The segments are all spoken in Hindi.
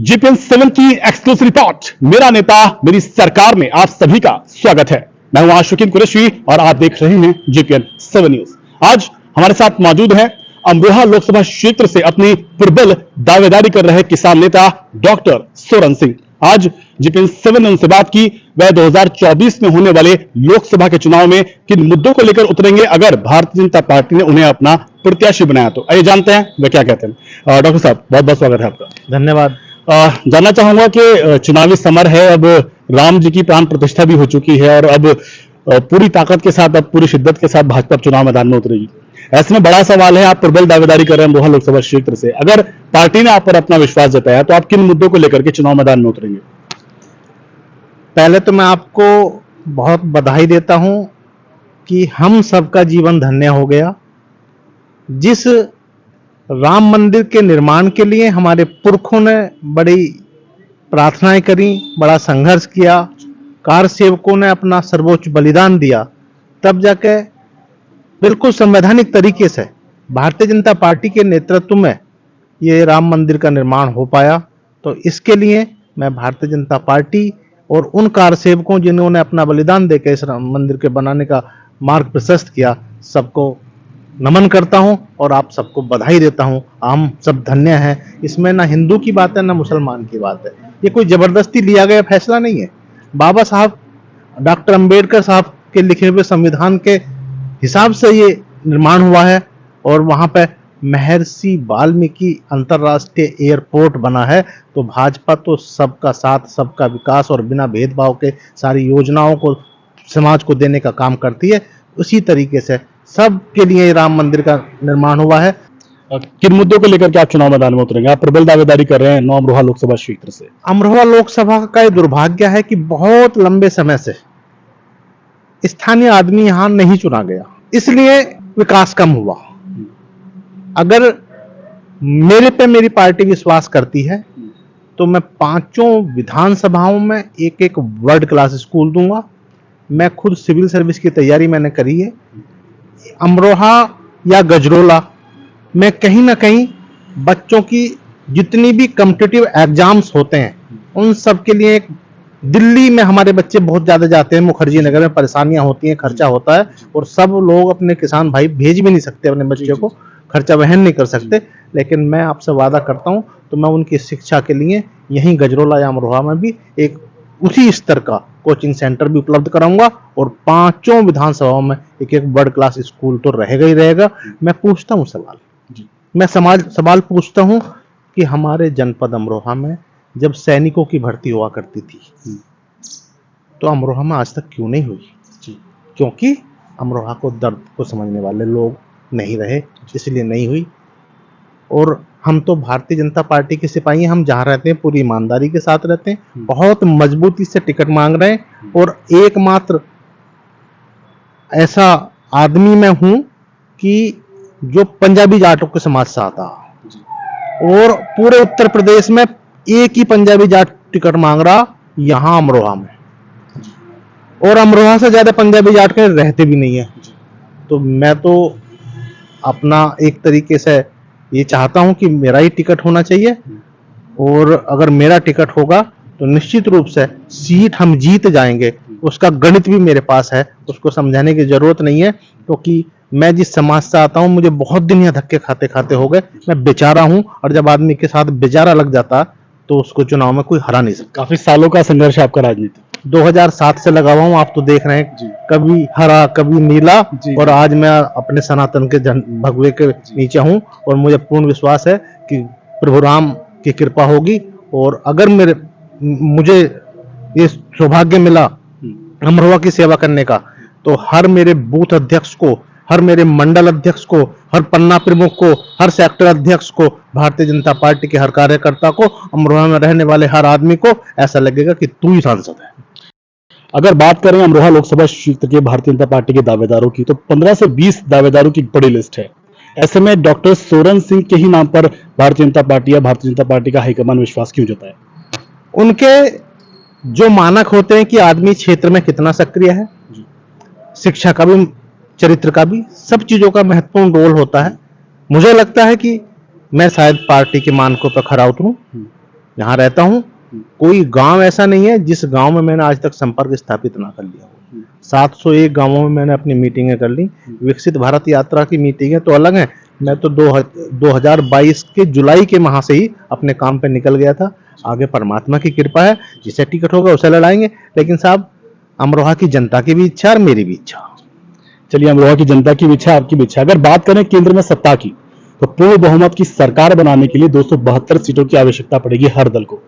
जीपीएन 7 की एक्सक्लूसिव रिपोर्ट मेरा नेता मेरी सरकार में आप सभी का स्वागत है। मैं हूं आशुकीन कुरैशी और आप देख रहे हैं जीपीएन 7 न्यूज। आज हमारे साथ मौजूद हैं अमरोहा लोकसभा क्षेत्र से अपनी प्रबल दावेदारी कर रहे किसान नेता डॉक्टर सोरन सिंह। आज जीपीएन 7 ने उनसे बात की, वह 2024 में होने वाले लोकसभा के चुनाव में किन मुद्दों को लेकर उतरेंगे अगर भारतीय जनता पार्टी ने उन्हें अपना प्रत्याशी बनाया तो। आइए जानते हैं वे क्या कहते हैं। डॉक्टर साहब, बहुत बहुत स्वागत है आपका। धन्यवाद। जानना चाहूंगा कि चुनावी समर है, अब राम जी की प्राण प्रतिष्ठा भी हो चुकी है और अब पूरी ताकत के साथ, अब पूरी शिद्दत के साथ भाजपा चुनाव मैदान में उतरेगी। ऐसे में बड़ा सवाल है, आप प्रबल दावेदारी कर रहे हैं अमरोहा लोकसभा क्षेत्र से, अगर पार्टी ने आप पर अपना विश्वास जताया तो आप किन मुद्दों को लेकर के चुनाव मैदान में उतरेंगे? पहले तो मैं आपको बहुत बधाई देता हूं कि हम सबका जीवन धन्य हो गया। जिस राम मंदिर के निर्माण के लिए हमारे पुरखों ने बड़ी प्रार्थनाएं करी, बड़ा संघर्ष किया, कार सेवकों ने अपना सर्वोच्च बलिदान दिया, तब जाके बिल्कुल संवैधानिक तरीके से भारतीय जनता पार्टी के नेतृत्व में ये राम मंदिर का निर्माण हो पाया। तो इसके लिए मैं भारतीय जनता पार्टी और उन कार सेवकों जिन्होंने अपना बलिदान देकर इस राम मंदिर के बनाने का मार्ग प्रशस्त किया, सबको नमन करता हूं और आप सबको बधाई देता हूं। हम सब धन्य हैं। इसमें ना हिंदू की बात है ना मुसलमान की बात है। ये कोई जबरदस्ती लिया गया फैसला नहीं है। बाबा साहब डॉक्टर अंबेडकर साहब के लिखे हुए संविधान के हिसाब से ये निर्माण हुआ है और वहां पे महर्षि वाल्मीकि अंतरराष्ट्रीय एयरपोर्ट बना है। तो भाजपा तो सबका साथ, सबका विकास और बिना भेदभाव के सारी योजनाओं को समाज को देने का काम करती है। उसी तरीके से सबके लिए राम मंदिर का निर्माण हुआ है। किन मुद्दों को लेकर के आप चुनाव मैदान में उतरेंगे? आप प्रबल दावेदारी कर रहे हैं नौ अमरोहा लोकसभा क्षेत्र से। अमरोहा लोकसभा का दुर्भाग्य है कि बहुत लंबे समय से स्थानीय आदमी यहां नहीं चुना गया, इसलिए विकास कम हुआ। अगर मेरे पे मेरी पार्टी विश्वास करती है तो मैं 5 विधानसभाओं में एक एक वर्ल्ड क्लास स्कूल दूंगा। मैं खुद सिविल सर्विस की तैयारी मैंने करी है। अमरोहा या गजरोला में कहीं ना कहीं बच्चों की जितनी भी कॉम्पिटिटिव एग्जाम्स होते हैं उन सब के लिए, दिल्ली में हमारे बच्चे बहुत ज्यादा जाते हैं, मुखर्जी नगर में परेशानियां होती हैं, खर्चा होता है और सब लोग अपने किसान भाई भेज भी नहीं सकते अपने बच्चों को, खर्चा वहन नहीं कर सकते। लेकिन मैं आपसे वादा करता हूं तो मैं उनकी शिक्षा के लिए यहीं गजरोला या अमरोहा में भी एक उसी स्तर का कोचिंग सेंटर भी उपलब्ध कराऊंगा और 5 विधानसभाओं में एक एक वर्ल्ड क्लास स्कूल तो रहेगा ही रहेगा। मैं पूछता हूं सवाल, मैं सवाल पूछता हूं कि हमारे जनपद अमरोहा में जब सैनिकों की भर्ती हुआ करती थी तो अमरोहा में आज तक क्यों नहीं हुई? क्योंकि अमरोहा को दर्द को समझने वाले लोग नहीं रहे, इसलिए नहीं हुई। और हम तो भारतीय जनता पार्टी के सिपाही हैं, हम जहां रहते हैं पूरी ईमानदारी के साथ रहते हैं, बहुत मजबूती से टिकट मांग रहे हैं और एकमात्र ऐसा आदमी मैं हूं कि जो पंजाबी जाटों के समाज से आता और पूरे उत्तर प्रदेश में एक ही पंजाबी जाट टिकट मांग रहा यहां अमरोहा में, और अमरोहा से ज्यादा पंजाबी जाट के रहते भी नहीं है। तो मैं तो अपना एक तरीके से ये चाहता हूं कि मेरा ही टिकट होना चाहिए और अगर मेरा टिकट होगा तो निश्चित रूप से सीट हम जीत जाएंगे। उसका गणित भी मेरे पास है, उसको समझाने की जरूरत नहीं है, क्योंकि मैं जिस समाज से आता हूं मुझे बहुत दिन यहाँ धक्के खाते खाते हो गए। मैं बेचारा हूं और जब आदमी के साथ बेचारा लग जाता तो उसको चुनाव में कोई हरा नहीं सकता। काफी सालों का संघर्ष है आपका राजनीति। 2007 से लगा हुआ हूं, आप तो देख रहे हैं, कभी हरा कभी नीला, और आज मैं अपने सनातन के भगवे के नीचे हूं और मुझे पूर्ण विश्वास है कि प्रभु राम की कृपा होगी। और अगर मुझे ये सौभाग्य मिला अमरोहा की सेवा करने का तो हर मेरे बूथ अध्यक्ष को, हर मेरे मंडल अध्यक्ष को, हर पन्ना प्रमुख को, हर सेक्टर अध्यक्ष को, भारतीय जनता पार्टी के हर कार्यकर्ता को, अमरोहा में रहने वाले हर आदमी को ऐसा लगेगा कि तू ही सांसद है। अगर बात करें अमरोहा लोकसभा क्षेत्र के भारतीय जनता पार्टी के दावेदारों की तो 15 से 20 दावेदारों की बड़ी लिस्ट है। ऐसे में डॉक्टर सोरन सिंह के ही नाम पर भारतीय जनता पार्टी या भारतीय जनता पार्टी का हाईकमान विश्वास क्यों जताए? उनके जो मानक होते हैं कि आदमी क्षेत्र में कितना सक्रिय है, शिक्षा का भी, चरित्र का भी, सब चीजों का महत्वपूर्ण रोल होता है। मुझे लगता है कि मैं शायद पार्टी के मानकों पर खरा उतरूं जहां रहता हूं कोई गांव ऐसा नहीं है जिस गांव में मैंने आज तक संपर्क स्थापित ना कर लिया हो। 701 गांवों में मैंने अपनी मीटिंगें कर ली। विकसित भारत यात्रा की मीटिंगें तो अलग हैं। मैं तो 2022 के जुलाई के माह से ही अपने काम पे निकल गया था। आगे परमात्मा की कृपा है, जिसे टिकट होगा उसे लड़ाएंगे। लेकिन साहब, अमरोहा की जनता की भी इच्छा और मेरी भी इच्छा। चलिए, अमरोहा की जनता की भी इच्छा, आपकी भी इच्छा। अगर बात करें केंद्र में सत्ता की, तो पूर्ण बहुमत की सरकार बनाने के लिए 272 सीटों की आवश्यकता पड़ेगी हर दल को।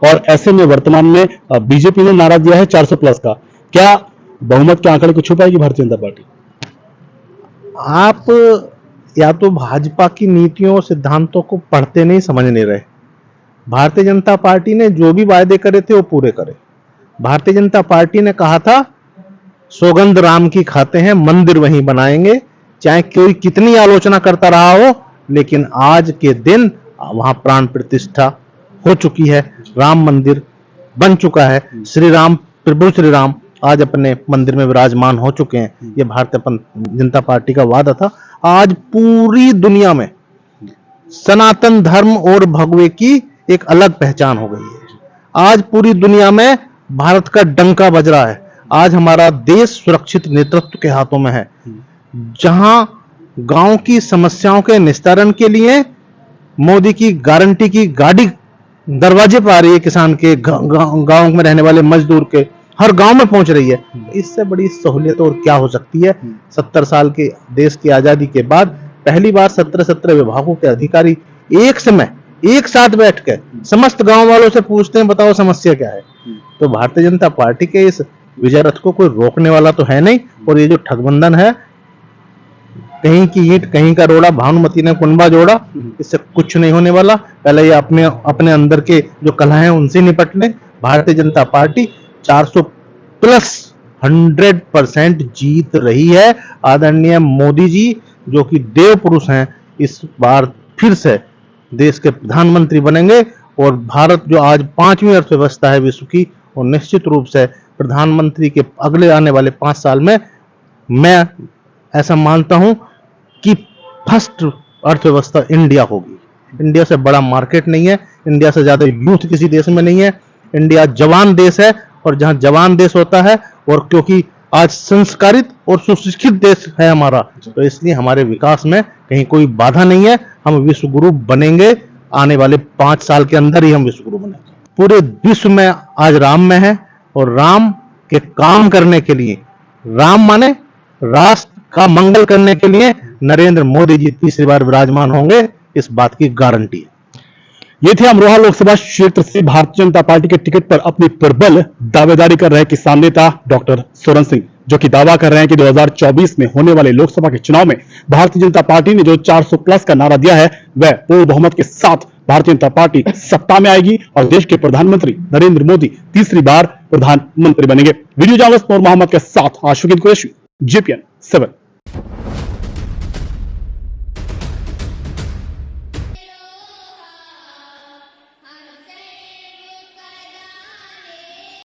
और ऐसे में वर्तमान में बीजेपी ने नारा दिया है 400 प्लस का। क्या बहुमत के आंकड़े को छू पाएगी भारतीय जनता पार्टी? आप या तो भाजपा की नीतियों सिद्धांतों को पढ़ते नहीं, समझ नहीं रहे। भारतीय जनता पार्टी ने जो भी वायदे करे थे वो पूरे करे। भारतीय जनता पार्टी ने कहा था सौगंध राम की खाते हैं, मंदिर वहीं बनाएंगे, चाहे कोई कितनी आलोचना करता रहा हो। लेकिन आज के दिन वहां प्राण प्रतिष्ठा हो चुकी है, राम मंदिर बन चुका है। श्री राम, प्रभु श्री राम आज अपने मंदिर में विराजमान हो चुके हैं। ये भारतीय जनता पार्टी का वादा था। आज पूरी दुनिया में सनातन धर्म और भगवे की एक अलग पहचान हो गई है। आज पूरी दुनिया में भारत का डंका बज रहा है। आज हमारा देश सुरक्षित नेतृत्व के हाथों में है, जहां गांव की समस्याओं के निस्तारण के लिए मोदी की गारंटी की गाड़ी दरवाजे पर आ रही है। किसान के, गांव में रहने वाले मजदूर के हर गांव में पहुंच रही है। इससे बड़ी सहूलियत और क्या हो सकती है? 70 साल के देश की आजादी के बाद पहली बार 17 विभागों के अधिकारी एक समय एक साथ बैठ कर समस्त गांव वालों से पूछते हैं, बताओ समस्या क्या है। तो भारतीय जनता पार्टी के इस विजय रथ को कोई रोकने वाला तो है नहीं। और ये जो ठगबंधन है, कहीं की ईंट कहीं का रोड़ा, भानुमति ने कुंबा जोड़ा, इससे कुछ नहीं होने वाला। पहले ये अपने अंदर के जो कलह हैं उनसे निपट लें। भारतीय जनता पार्टी 400 प्लस 100% जीत रही है। आदरणीय मोदी जी, जो कि देव पुरुष हैं, इस बार फिर से देश के प्रधानमंत्री बनेंगे। और भारत जो आज 5वीं अर्थव्यवस्था है विश्व की, और निश्चित रूप से प्रधानमंत्री के अगले आने वाले 5 साल में मैं ऐसा मानता हूं कि फर्स्ट अर्थव्यवस्था इंडिया होगी। इंडिया से बड़ा मार्केट नहीं है, इंडिया से ज्यादा यूथ किसी देश में नहीं है। इंडिया जवान देश है, और जहां जवान देश होता है, और क्योंकि आज संस्कारित और सुशिक्षित देश है हमारा, तो इसलिए हमारे विकास में कहीं कोई बाधा नहीं है। हम विश्व गुरु बनेंगे। आने वाले 5 साल के अंदर ही हम विश्व गुरु बनेंगे। पूरे विश्व में आज राम में है, और राम के काम करने के लिए, राम माने राष्ट्र का मंगल करने के लिए नरेंद्र मोदी जी तीसरी बार विराजमान होंगे, इस बात की गारंटी है। ये थे अमरोहा लोकसभा क्षेत्र से भारतीय जनता पार्टी के टिकट पर अपनी प्रबल दावेदारी कर रहे किसान नेता डॉक्टर सोरेन सिंह, जो कि दावा कर रहे हैं कि 2024 में होने वाले लोकसभा के चुनाव में भारतीय जनता पार्टी ने जो 400 प्लस का नारा दिया है, वह पूर्ण बहुमत के साथ भारतीय जनता पार्टी सत्ता में आएगी और देश के प्रधानमंत्री नरेंद्र मोदी तीसरी बार प्रधानमंत्री बनेंगे। वीडियो जर्नलिस्ट नूर मोहम्मद के साथ आशुकीन कुरैशी, JPN 7।